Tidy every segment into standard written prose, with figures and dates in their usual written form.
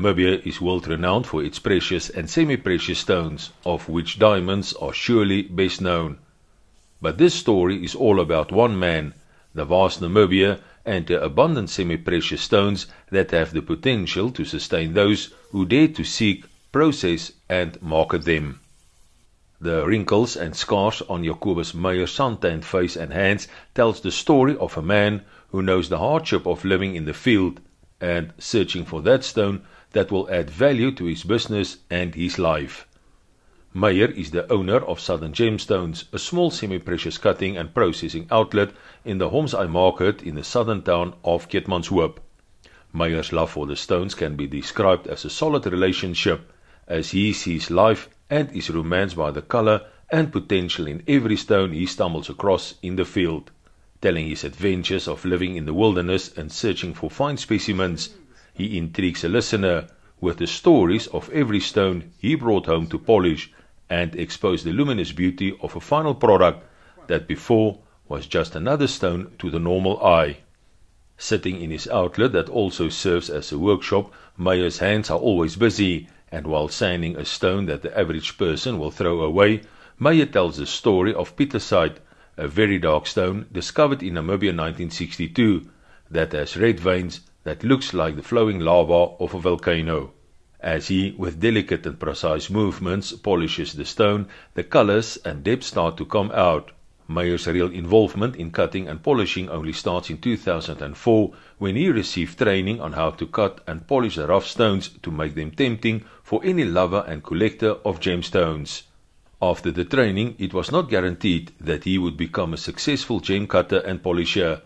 Namibia is world-renowned for its precious and semi-precious stones, of which diamonds are surely best known. But this story is all about one man, the vast Namibia, and the abundant semi-precious stones that have the potential to sustain those who dare to seek, process and market them. The wrinkles and scars on Jacobus Meyer's suntanned face and hands tells the story of a man who knows the hardship of living in the field and searching for that stone that will add value to his business and his life. Meyer is the owner of Southern Gemstones, a small semi-precious cutting and processing outlet in the Homsai market in the southern town of Keetmanshoop. Meyer's love for the stones can be described as a solid relationship, as he sees life and is romanced by the color and potential in every stone he stumbles across in the field. Telling his adventures of living in the wilderness and searching for fine specimens, he intrigues a listener with the stories of every stone he brought home to polish and expose the luminous beauty of a final product that before was just another stone to the normal eye. Sitting in his outlet that also serves as a workshop, Meyer's hands are always busy, and while sanding a stone that the average person will throw away, Meyer tells the story of pietersite, a very dark stone discovered in Namibia in 1962 that has red veins that looks like the flowing lava of a volcano. As he, with delicate and precise movements, polishes the stone, the colors and depth start to come out. Meyer's real involvement in cutting and polishing only starts in 2004, when he received training on how to cut and polish the rough stones to make them tempting for any lover and collector of gemstones. After the training, it was not guaranteed that he would become a successful gem cutter and polisher.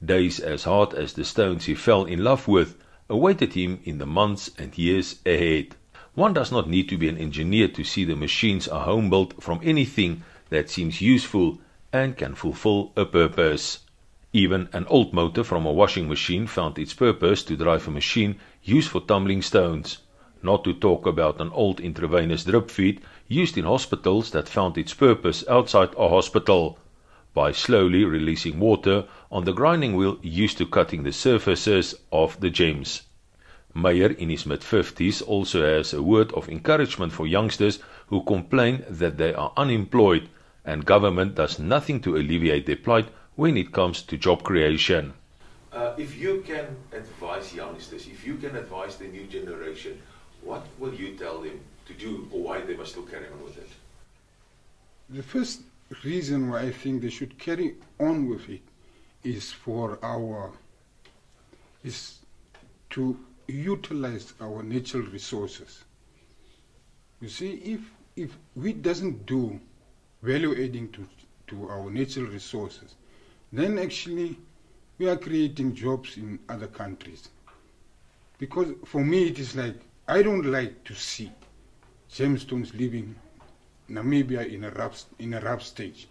Days as hard as the stones he fell in love with awaited him in the months and years ahead. One does not need to be an engineer to see the machines are home-built from anything that seems useful and can fulfill a purpose. Even an old motor from a washing machine found its purpose to drive a machine used for tumbling stones. Not to talk about an old intravenous drip feed used in hospitals that found its purpose outside a hospital, by slowly releasing water on the grinding wheel used to cutting the surfaces of the gems. Meyer, in his mid-50s, also has a word of encouragement for youngsters who complain that they are unemployed and government does nothing to alleviate their plight when it comes to job creation. If you can advise youngsters, if you can advise the new generation, what will you tell them to do, or why they must still carry on with it? The first reason why I think they should carry on with it is to utilize our natural resources. You see, if we doesn't do value adding to our natural resources, then actually we are creating jobs in other countries. Because for me it is like, I don't like to see gemstones leaving Namibia in a rough stage,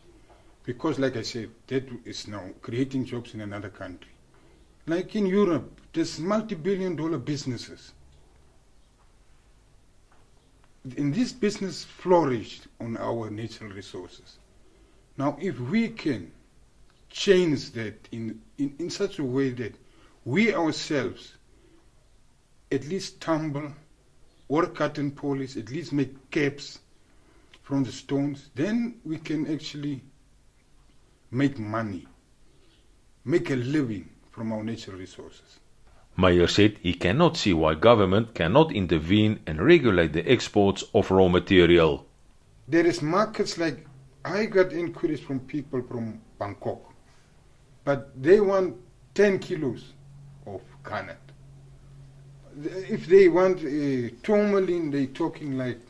because like I said, that is now creating jobs in another country. Like in Europe, there's multi-billion-dollar businesses. And this business flourished on our natural resources. Now, if we can change that in such a way that we ourselves at least tumble or cut and polish, at least make caps from the stones, then we can actually make money, make a living from our natural resources. Meyer said he cannot see why government cannot intervene and regulate the exports of raw material. There is markets, like I got inquiries from people from Bangkok, but they want 10 kilos of garnet. If they want tourmaline, they're talking like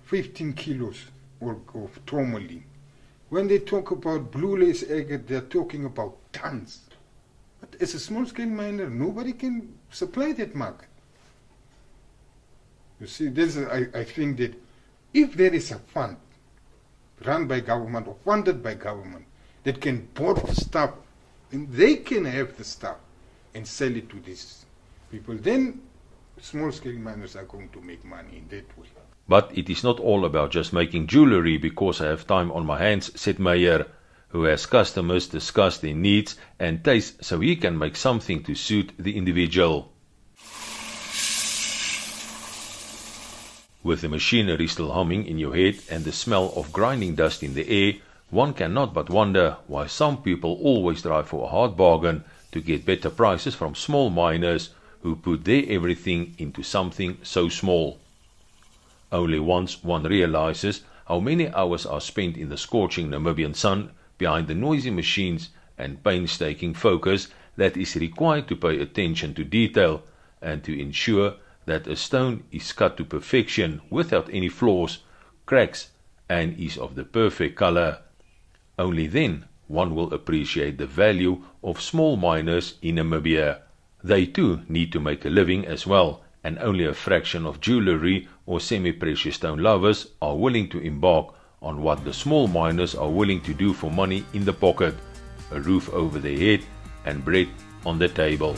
15 kilos of tourmaline. When they talk about blue lace agate, they're talking about tons. But as a small-scale miner, nobody can supply that market. You see, I think that if there is a fund run by government or funded by government that can bought the stuff, and they can have the stuff and sell it to these people, then small-scale miners are going to make money in that way. But it is not all about just making jewelry because I have time on my hands, said Meyer, who has customers discuss their needs and tastes so he can make something to suit the individual. With the machinery still humming in your head and the smell of grinding dust in the air, one cannot but wonder why some people always strive for a hard bargain to get better prices from small miners who put their everything into something so small. Only once one realizes how many hours are spent in the scorching Namibian sun behind the noisy machines and painstaking focus that is required to pay attention to detail and to ensure that a stone is cut to perfection without any flaws, cracks, and is of the perfect color. Only then one will appreciate the value of small miners in Namibia. They too need to make a living as well, and only a fraction of jewelry or semi-precious stone lovers are willing to embark on what the small miners are willing to do for money in the pocket, a roof over their head, and bread on the table.